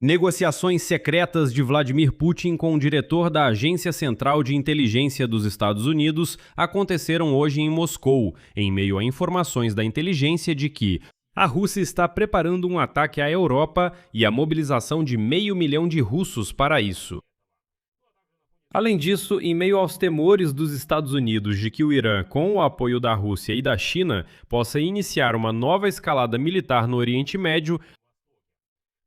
Negociações secretas de Vladimir Putin com o diretor da Agência Central de Inteligência dos Estados Unidos aconteceram hoje em Moscou, em meio a informações da inteligência de que a Rússia está preparando um ataque à Europa e a mobilização de 500 mil de russos para isso. Além disso, em meio aos temores dos Estados Unidos de que o Irã, com o apoio da Rússia e da China, possa iniciar uma nova escalada militar no Oriente Médio,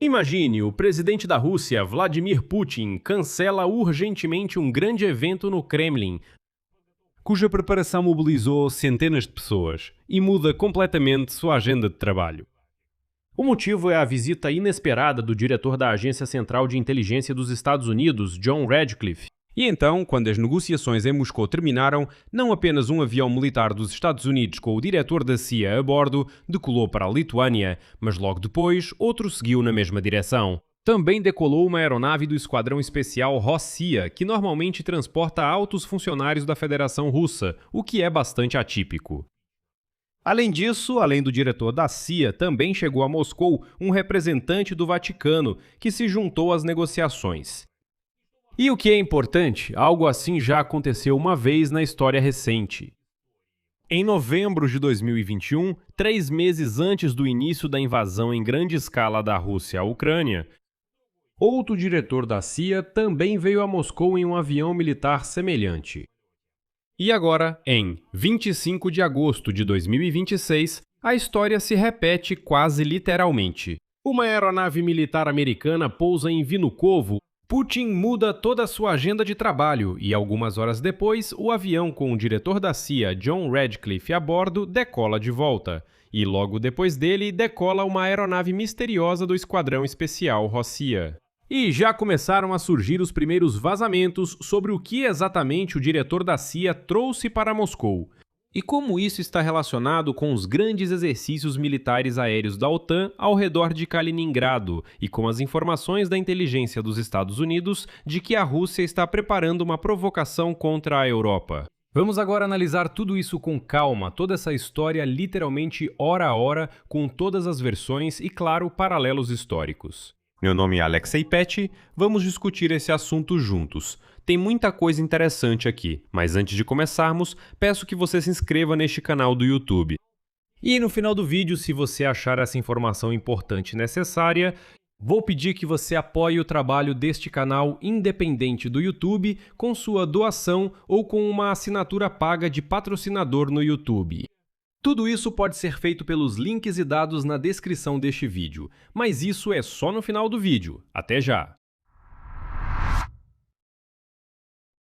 imagine, o presidente da Rússia, Vladimir Putin, cancela urgentemente um grande evento no Kremlin, cuja preparação mobilizou centenas de pessoas, e muda completamente sua agenda de trabalho. O motivo é a visita inesperada do diretor da Agência Central de Inteligência dos Estados Unidos, John Radcliffe. E então, quando as negociações em Moscou terminaram, não apenas um avião militar dos Estados Unidos com o diretor da CIA a bordo decolou para a Lituânia, mas logo depois outro seguiu na mesma direção. Também decolou uma aeronave do Esquadrão Especial Rossiya, que normalmente transporta altos funcionários da Federação Russa, o que é bastante atípico. Além disso, além do diretor da CIA, também chegou a Moscou um representante do Vaticano, que se juntou às negociações. E o que é importante, algo assim já aconteceu uma vez na história recente. Em novembro de 2021, 3 meses antes do início da invasão em grande escala da Rússia à Ucrânia, outro diretor da CIA também veio a Moscou em um avião militar semelhante. E agora, em 25 de agosto de 2026, a história se repete quase literalmente. Uma aeronave militar americana pousa em Vnukovo. Putin muda toda a sua agenda de trabalho e, algumas horas depois, o avião com o diretor da CIA, John Radcliffe, a bordo, decola de volta. E logo depois dele, decola uma aeronave misteriosa do Esquadrão Especial Rossiya. E já começaram a surgir os primeiros vazamentos sobre o que exatamente o diretor da CIA trouxe para Moscou. E como isso está relacionado com os grandes exercícios militares aéreos da OTAN ao redor de Kaliningrado e com as informações da inteligência dos Estados Unidos de que a Rússia está preparando uma provocação contra a Europa. Vamos agora analisar tudo isso com calma, toda essa história literalmente hora a hora, com todas as versões e, claro, paralelos históricos. Meu nome é Alexei Pet, vamos discutir esse assunto juntos. Tem muita coisa interessante aqui, mas antes de começarmos, peço que você se inscreva neste canal do YouTube. E no final do vídeo, se você achar essa informação importante e necessária, vou pedir que você apoie o trabalho deste canal independente do YouTube com sua doação ou com uma assinatura paga de patrocinador no YouTube. Tudo isso pode ser feito pelos links e dados na descrição deste vídeo, mas isso é só no final do vídeo. Até já!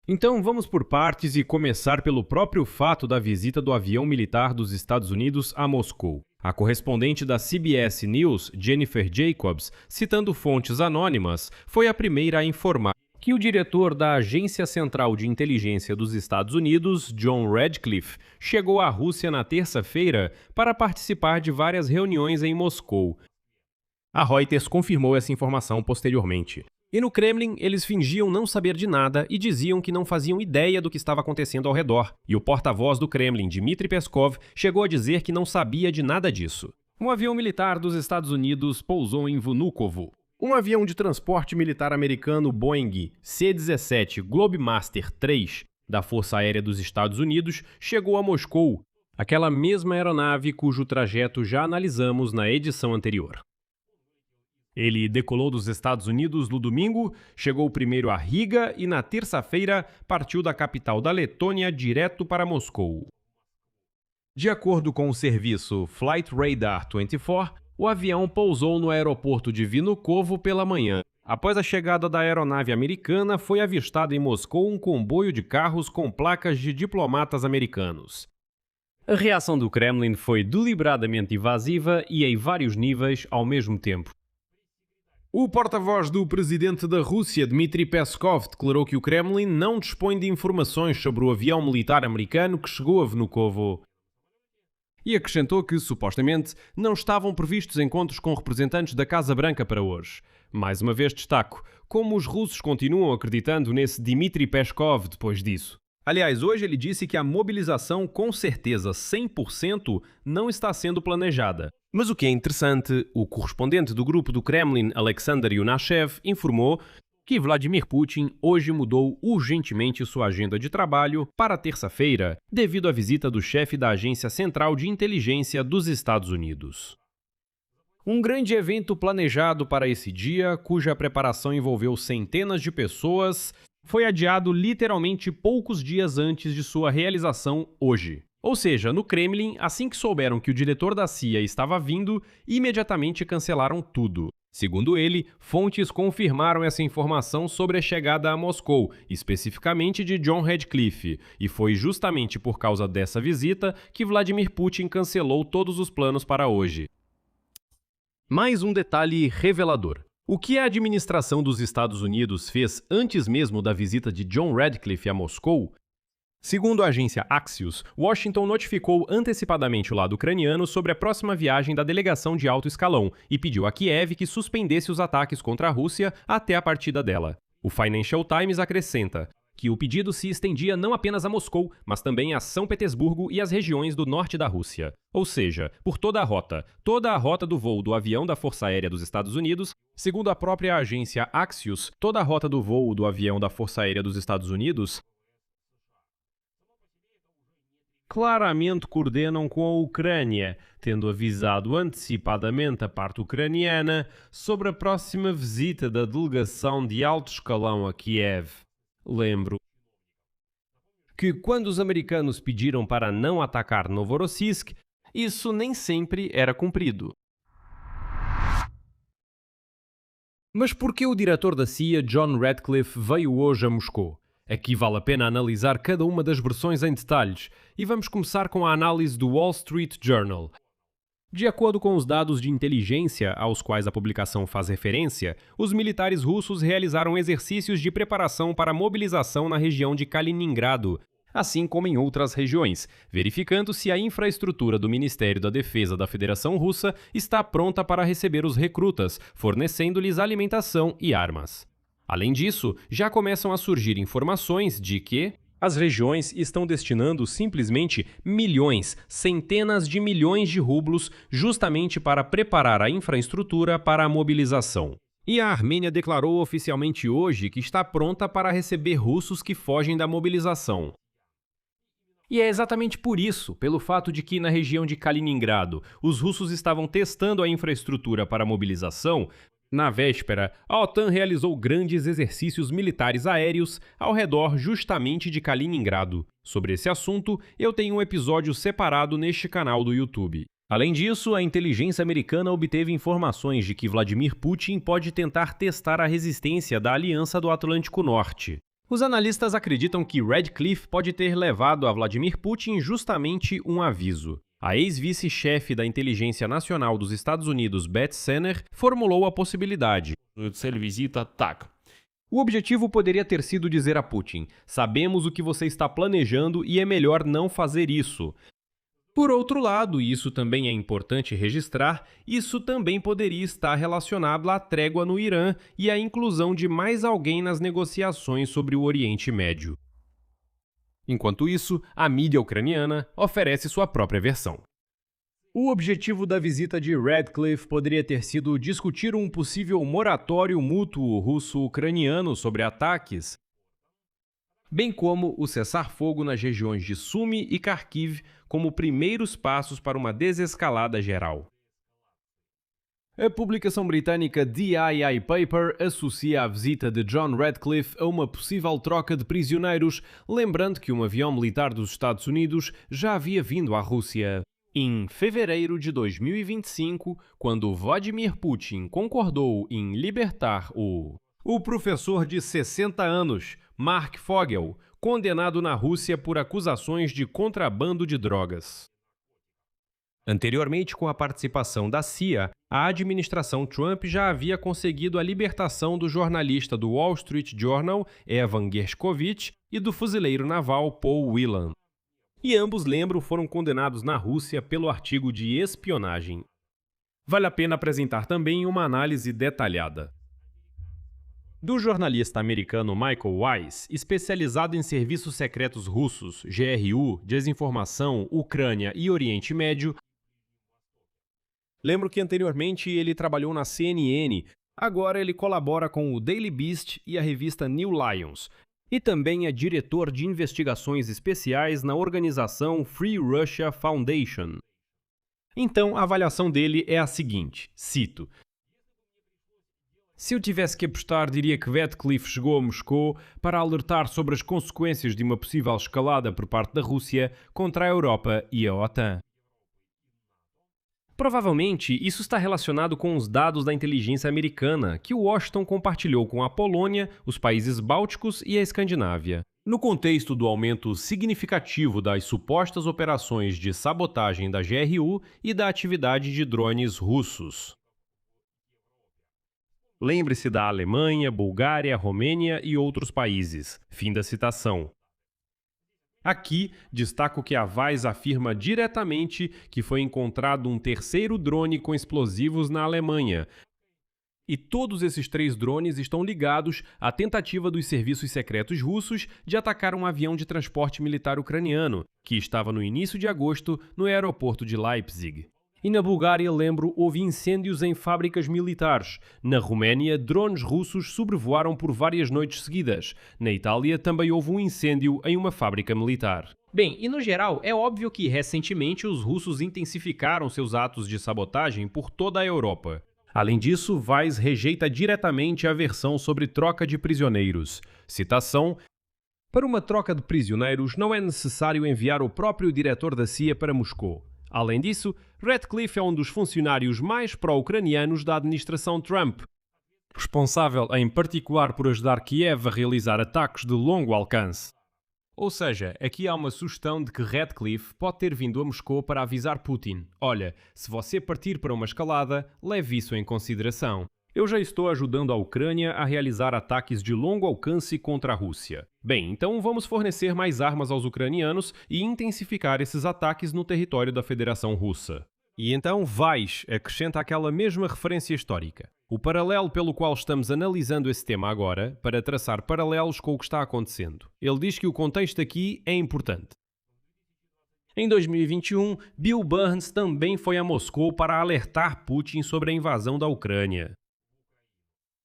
Então vamos por partes e começar pelo próprio fato da visita do avião militar dos Estados Unidos a Moscou. A correspondente da CBS News, Jennifer Jacobs, citando fontes anônimas, foi a primeira a informar que o diretor da Agência Central de Inteligência dos Estados Unidos, John Radcliffe, chegou à Rússia na terça-feira para participar de várias reuniões em Moscou. A Reuters confirmou essa informação posteriormente. E no Kremlin, eles fingiam não saber de nada e diziam que não faziam ideia do que estava acontecendo ao redor. E o porta-voz do Kremlin, Dmitry Peskov, chegou a dizer que não sabia de nada disso. Um avião militar dos Estados Unidos pousou em Vnukovo. Um avião de transporte militar americano Boeing C-17 Globemaster III, da Força Aérea dos Estados Unidos, chegou a Moscou, aquela mesma aeronave cujo trajeto já analisamos na edição anterior. Ele decolou dos Estados Unidos no domingo, chegou primeiro a Riga e na terça-feira partiu da capital da Letônia direto para Moscou. De acordo com o serviço Flight Radar 24, o avião pousou no aeroporto de Vnukovo pela manhã. Após a chegada da aeronave americana, foi avistado em Moscou um comboio de carros com placas de diplomatas americanos. A reação do Kremlin foi deliberadamente evasiva e em vários níveis ao mesmo tempo. O porta-voz do presidente da Rússia, Dmitry Peskov, declarou que o Kremlin não dispõe de informações sobre o avião militar americano que chegou a Vnukovo. E acrescentou que, supostamente, não estavam previstos encontros com representantes da Casa Branca para hoje. Mais uma vez destaco, como os russos continuam acreditando nesse Dmitry Peskov depois disso. Aliás, hoje ele disse que a mobilização, com certeza 100%, não está sendo planejada. Mas o que é interessante, o correspondente do grupo do Kremlin, Alexander Yunachev, informou que Vladimir Putin hoje mudou urgentemente sua agenda de trabalho para terça-feira, devido à visita do chefe da Agência Central de Inteligência dos Estados Unidos. Um grande evento planejado para esse dia, cuja preparação envolveu centenas de pessoas, foi adiado literalmente poucos dias antes de sua realização hoje. Ou seja, no Kremlin, assim que souberam que o diretor da CIA estava vindo, imediatamente cancelaram tudo. Segundo ele, fontes confirmaram essa informação sobre a chegada a Moscou, especificamente de John Radcliffe, e foi justamente por causa dessa visita que Vladimir Putin cancelou todos os planos para hoje. Mais um detalhe revelador. O que a administração dos Estados Unidos fez antes mesmo da visita de John Radcliffe a Moscou? Segundo a agência Axios, Washington notificou antecipadamente o lado ucraniano sobre a próxima viagem da delegação de alto escalão e pediu a Kiev que suspendesse os ataques contra a Rússia até a partida dela. O Financial Times acrescenta que o pedido se estendia não apenas a Moscou, mas também a São Petersburgo e as regiões do norte da Rússia. Ou seja, por toda a rota do voo do avião da Força Aérea dos Estados Unidos. Segundo a própria agência Axios, toda a rota do voo do avião da Força Aérea dos Estados Unidos claramente coordenam com a Ucrânia, tendo avisado antecipadamente a parte ucraniana sobre a próxima visita da delegação de alto escalão a Kiev. Lembro que quando os americanos pediram para não atacar Novorossiysk, isso nem sempre era cumprido. Mas por que o diretor da CIA, John Radcliffe, veio hoje a Moscou? Aqui vale a pena analisar cada uma das versões em detalhes, e vamos começar com a análise do Wall Street Journal. De acordo com os dados de inteligência aos quais a publicação faz referência, os militares russos realizaram exercícios de preparação para mobilização na região de Kaliningrado, assim como em outras regiões, verificando se a infraestrutura do Ministério da Defesa da Federação Russa está pronta para receber os recrutas, fornecendo-lhes alimentação e armas. Além disso, já começam a surgir informações de que as regiões estão destinando simplesmente milhões, centenas de milhões de rublos justamente para preparar a infraestrutura para a mobilização. E a Armênia declarou oficialmente hoje que está pronta para receber russos que fogem da mobilização. E é exatamente por isso, pelo fato de que na região de Kaliningrado os russos estavam testando a infraestrutura para a mobilização. Na véspera, a OTAN realizou grandes exercícios militares aéreos ao redor justamente de Kaliningrado. Sobre esse assunto, eu tenho um episódio separado neste canal do YouTube. Além disso, a inteligência americana obteve informações de que Vladimir Putin pode tentar testar a resistência da Aliança do Atlântico Norte. Os analistas acreditam que Radcliffe pode ter levado a Vladimir Putin justamente um aviso. A ex-vice-chefe da Inteligência Nacional dos Estados Unidos, Beth Senner, formulou a possibilidade. O objetivo poderia ter sido dizer a Putin: sabemos o que você está planejando e é melhor não fazer isso. Por outro lado, e isso também é importante registrar, isso também poderia estar relacionado à trégua no Irã e à inclusão de mais alguém nas negociações sobre o Oriente Médio. Enquanto isso, a mídia ucraniana oferece sua própria versão. O objetivo da visita de Radcliffe poderia ter sido discutir um possível moratório mútuo russo-ucraniano sobre ataques, bem como o cessar-fogo nas regiões de Sumy e Kharkiv como primeiros passos para uma desescalada geral. A publicação britânica DII Paper associa a visita de John Radcliffe a uma possível troca de prisioneiros, lembrando que um avião militar dos Estados Unidos já havia vindo à Rússia. Em fevereiro de 2025, quando Vladimir Putin concordou em libertar o professor de 60 anos, Mark Fogel, condenado na Rússia por acusações de contrabando de drogas. Anteriormente, com a participação da CIA, a administração Trump já havia conseguido a libertação do jornalista do Wall Street Journal, Evan Gershkovich, e do fuzileiro naval Paul Whelan. E ambos, lembro, foram condenados na Rússia pelo artigo de espionagem. Vale a pena apresentar também uma análise detalhada do jornalista americano Michael Weiss, especializado em serviços secretos russos, GRU, desinformação, Ucrânia e Oriente Médio, Lembro que anteriormente ele trabalhou na CNN, agora ele colabora com o Daily Beast e a revista New Lions. E também é diretor de investigações especiais na organização Free Russia Foundation. Então, a avaliação dele é a seguinte, cito: "Se eu tivesse que apostar, diria que Ratcliffe chegou a Moscou para alertar sobre as consequências de uma possível escalada por parte da Rússia contra a Europa e a OTAN." Provavelmente, isso está relacionado com os dados da inteligência americana que Washington compartilhou com a Polônia, os países bálticos e a Escandinávia. No contexto do aumento significativo das supostas operações de sabotagem da GRU e da atividade de drones russos. Lembre-se da Alemanha, Bulgária, Romênia e outros países. Fim da citação. Aqui, destaco que a Vice afirma diretamente que foi encontrado um terceiro drone com explosivos na Alemanha. E todos esses 3 drones estão ligados à tentativa dos serviços secretos russos de atacar um avião de transporte militar ucraniano, que estava no início de agosto no aeroporto de Leipzig. E na Bulgária, lembro, houve incêndios em fábricas militares. Na Roménia, drones russos sobrevoaram por várias noites seguidas. Na Itália, também houve um incêndio em uma fábrica militar. Bem, e no geral, é óbvio que recentemente os russos intensificaram seus atos de sabotagem por toda a Europa. Além disso, Vice rejeita diretamente a versão sobre troca de prisioneiros. Citação: "Para uma troca de prisioneiros, não é necessário enviar o próprio diretor da CIA para Moscou. Além disso, Ratcliffe é um dos funcionários mais pró-ucranianos da administração Trump, responsável em particular por ajudar Kiev a realizar ataques de longo alcance." Ou seja, aqui há uma sugestão de que Ratcliffe pode ter vindo a Moscou para avisar Putin: "Olha, se você partir para uma escalada, leve isso em consideração. Eu já estou ajudando a Ucrânia a realizar ataques de longo alcance contra a Rússia. Bem, então vamos fornecer mais armas aos ucranianos e intensificar esses ataques no território da Federação Russa." E então Weiss acrescenta aquela mesma referência histórica. O paralelo pelo qual estamos analisando esse tema agora, para traçar paralelos com o que está acontecendo. Ele diz que o contexto aqui é importante. Em 2021, Bill Burns também foi a Moscou para alertar Putin sobre a invasão da Ucrânia.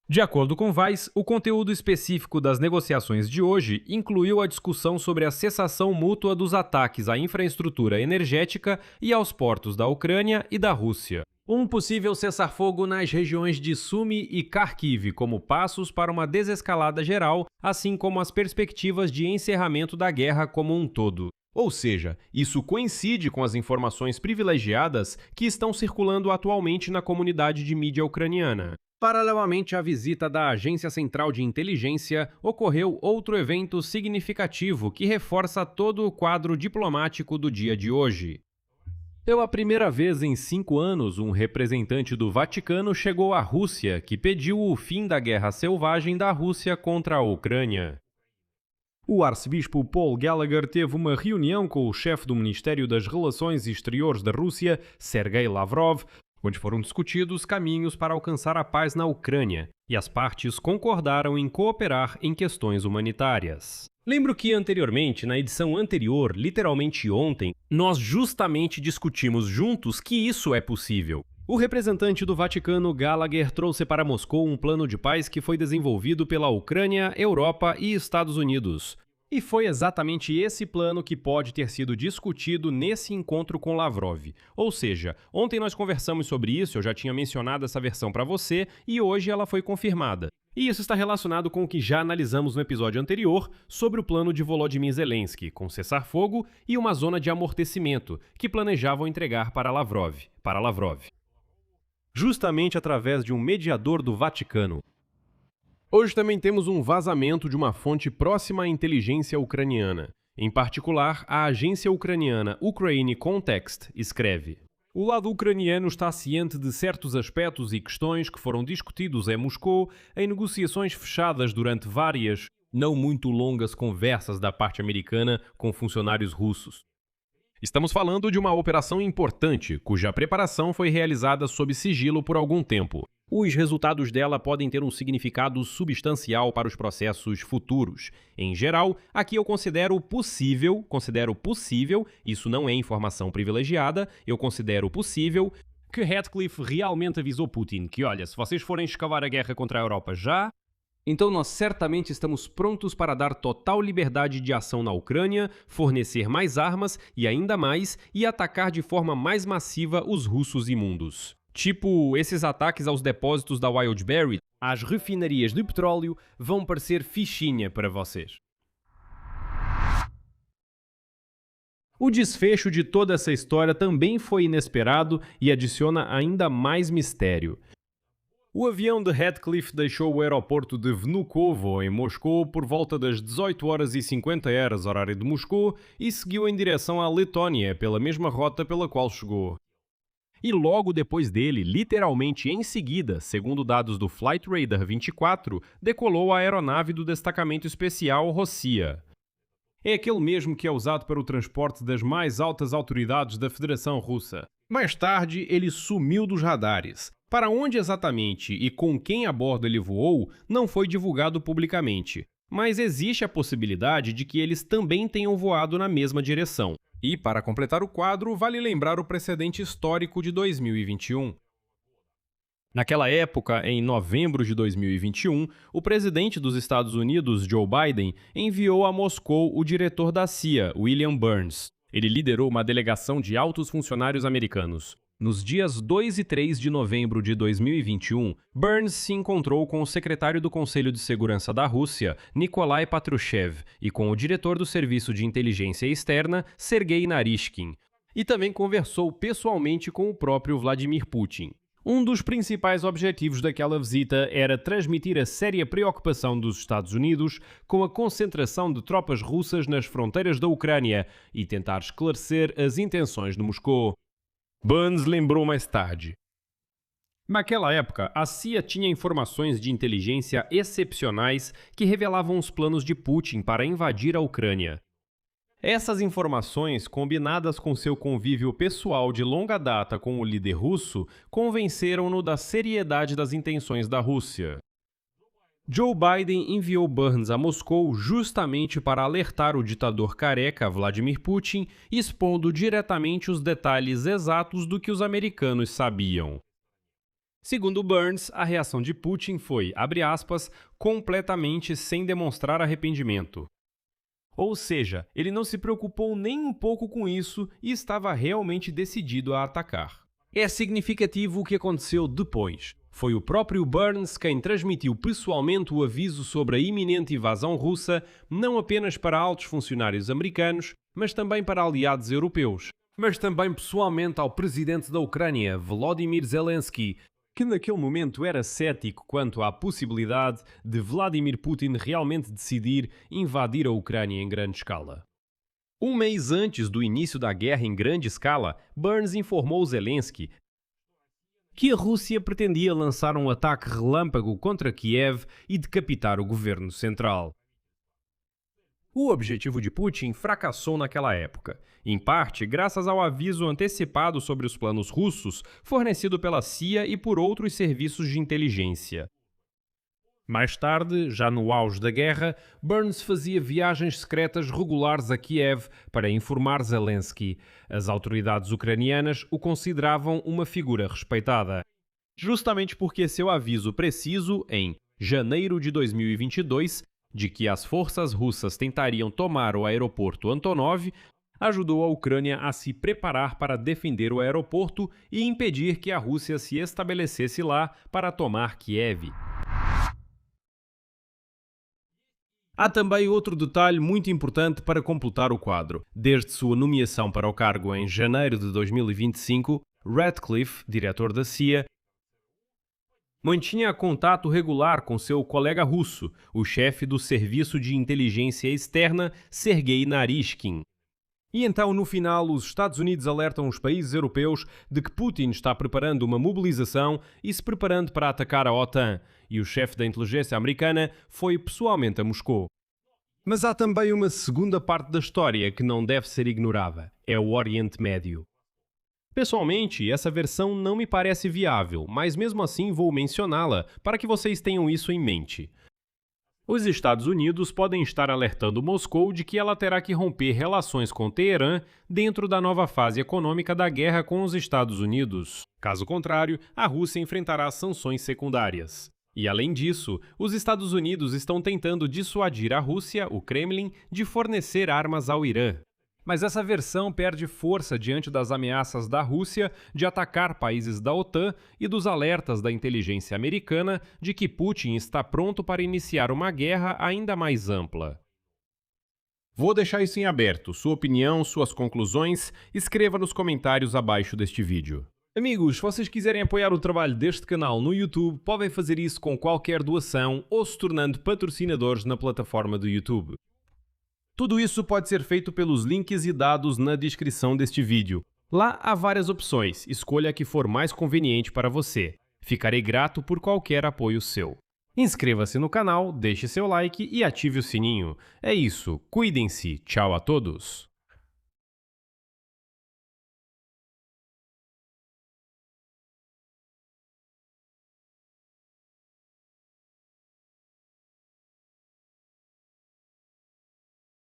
De acordo com Weiss, o conteúdo específico das negociações de hoje incluiu a discussão sobre a cessação mútua dos ataques à infraestrutura energética e aos portos da Ucrânia e da Rússia. Um possível cessar-fogo nas regiões de Sumy e Kharkiv como passos para uma desescalada geral, assim como as perspectivas de encerramento da guerra como um todo. Ou seja, isso coincide com as informações privilegiadas que estão circulando atualmente na comunidade de mídia ucraniana. Paralelamente à visita da Agência Central de Inteligência, ocorreu outro evento significativo que reforça todo o quadro diplomático do dia de hoje. Pela primeira vez em 5 anos, um representante do Vaticano chegou à Rússia, que pediu o fim da guerra selvagem da Rússia contra a Ucrânia. O arcebispo Paul Gallagher teve uma reunião com o chefe do Ministério das Relações Exteriores da Rússia, Sergei Lavrov, onde foram discutidos caminhos para alcançar a paz na Ucrânia, e as partes concordaram em cooperar em questões humanitárias. Lembro que anteriormente, na edição anterior, literalmente ontem, nós justamente discutimos juntos que isso é possível. O representante do Vaticano, Gallagher, trouxe para Moscou um plano de paz que foi desenvolvido pela Ucrânia, Europa e Estados Unidos. E foi exatamente esse plano que pode ter sido discutido nesse encontro com Lavrov. Ou seja, ontem nós conversamos sobre isso, eu já tinha mencionado essa versão para você, e hoje ela foi confirmada. E isso está relacionado com o que já analisamos no episódio anterior sobre o plano de Volodymyr Zelensky, com cessar-fogo e uma zona de amortecimento, que planejavam entregar para Lavrov. Justamente através de um mediador do Vaticano. Hoje também temos um vazamento de uma fonte próxima à inteligência ucraniana. Em particular, a agência ucraniana Ukraine Context escreve: "O lado ucraniano está ciente de certos aspectos e questões que foram discutidos em Moscou em negociações fechadas durante várias, não muito longas conversas da parte americana com funcionários russos. Estamos falando de uma operação importante, cuja preparação foi realizada sob sigilo por algum tempo. Os resultados dela podem ter um significado substancial para os processos futuros. Em geral, aqui eu considero possível, isso não é informação privilegiada, eu considero possível que Ratcliffe realmente avisou Putin que, olha, se vocês forem escavar a guerra contra a Europa já, então nós certamente estamos prontos para dar total liberdade de ação na Ucrânia, fornecer mais armas e ainda mais, e atacar de forma mais massiva os russos imundos. Tipo, esses ataques aos depósitos da Wildberry, às refinarias de petróleo, vão parecer fichinha para vocês. O desfecho de toda essa história também foi inesperado e adiciona ainda mais mistério. O avião de Ratcliffe deixou o aeroporto de Vnukovo, em Moscou, por volta das 18h50 horário de Moscou e seguiu em direção à Letónia, pela mesma rota pela qual chegou. E logo depois dele, literalmente em seguida, segundo dados do Flight Radar 24, decolou a aeronave do destacamento especial Rossiya. É aquele mesmo que é usado para o transporte das mais altas autoridades da Federação Russa. Mais tarde, ele sumiu dos radares. Para onde exatamente e com quem a bordo ele voou, não foi divulgado publicamente. Mas existe a possibilidade de que eles também tenham voado na mesma direção. E, para completar o quadro, vale lembrar o precedente histórico de 2021. Naquela época, em novembro de 2021, o presidente dos Estados Unidos, Joe Biden, enviou a Moscou o diretor da CIA, William Burns. Ele liderou uma delegação de altos funcionários americanos. Nos dias 2 e 3 de novembro de 2021, Burns se encontrou com o secretário do Conselho de Segurança da Rússia, Nikolai Patrushev, e com o diretor do Serviço de Inteligência Externa, Sergei Narishkin. E também conversou pessoalmente com o próprio Vladimir Putin. Um dos principais objetivos daquela visita era transmitir a séria preocupação dos Estados Unidos com a concentração de tropas russas nas fronteiras da Ucrânia e tentar esclarecer as intenções de Moscou. Burns lembrou mais tarde. Naquela época, a CIA tinha informações de inteligência excepcionais que revelavam os planos de Putin para invadir a Ucrânia. Essas informações, combinadas com seu convívio pessoal de longa data com o líder russo, convenceram-no da seriedade das intenções da Rússia. Joe Biden enviou Burns a Moscou justamente para alertar o ditador careca Vladimir Putin, expondo diretamente os detalhes exatos do que os americanos sabiam. Segundo Burns, a reação de Putin foi, abre aspas, completamente sem demonstrar arrependimento. Ou seja, ele não se preocupou nem um pouco com isso e estava realmente decidido a atacar. É significativo o que aconteceu depois. Foi o próprio Burns quem transmitiu pessoalmente o aviso sobre a iminente invasão russa, não apenas para altos funcionários americanos, mas também para aliados europeus. Mas também pessoalmente ao presidente da Ucrânia, Volodymyr Zelensky, que naquele momento era cético quanto à possibilidade de Vladimir Putin realmente decidir invadir a Ucrânia em grande escala. Um mês antes do início da guerra em grande escala, Burns informou Zelensky que a Rússia pretendia lançar um ataque relâmpago contra Kiev e decapitar o governo central. O objetivo de Putin fracassou naquela época, em parte graças ao aviso antecipado sobre os planos russos fornecido pela CIA e por outros serviços de inteligência. Mais tarde, já no auge da guerra, Burns fazia viagens secretas regulares a Kiev para informar Zelensky. As autoridades ucranianas o consideravam uma figura respeitada. Justamente porque seu aviso preciso, em janeiro de 2022, de que as forças russas tentariam tomar o aeroporto Antonov, ajudou a Ucrânia a se preparar para defender o aeroporto e impedir que a Rússia se estabelecesse lá para tomar Kiev. Há também outro detalhe muito importante para completar o quadro. Desde sua nomeação para o cargo em janeiro de 2025, Ratcliffe, diretor da CIA, mantinha contato regular com seu colega russo, o chefe do Serviço de Inteligência Externa, Sergei Narishkin. E então, no final, os Estados Unidos alertam os países europeus de que Putin está preparando uma mobilização e se preparando para atacar a OTAN, e o chefe da inteligência americana foi pessoalmente a Moscou. Mas há também uma segunda parte da história que não deve ser ignorada: é o Oriente Médio. Pessoalmente, essa versão não me parece viável, mas mesmo assim vou mencioná-la para que vocês tenham isso em mente. Os Estados Unidos podem estar alertando Moscou de que ela terá que romper relações com Teherã dentro da nova fase econômica da guerra com os Estados Unidos. Caso contrário, a Rússia enfrentará sanções secundárias. E além disso, os Estados Unidos estão tentando dissuadir a Rússia, o Kremlin, de fornecer armas ao Irã. Mas essa versão perde força diante das ameaças da Rússia de atacar países da OTAN e dos alertas da inteligência americana de que Putin está pronto para iniciar uma guerra ainda mais ampla. Vou deixar isso em aberto. Sua opinião, suas conclusões, escreva nos comentários abaixo deste vídeo. Amigos, se vocês quiserem apoiar o trabalho deste canal no YouTube, podem fazer isso com qualquer doação ou se tornando patrocinadores na plataforma do YouTube. Tudo isso pode ser feito pelos links e dados na descrição deste vídeo. Lá há várias opções, escolha a que for mais conveniente para você. Ficarei grato por qualquer apoio seu. Inscreva-se no canal, deixe seu like e ative o sininho. É isso, cuidem-se, tchau a todos!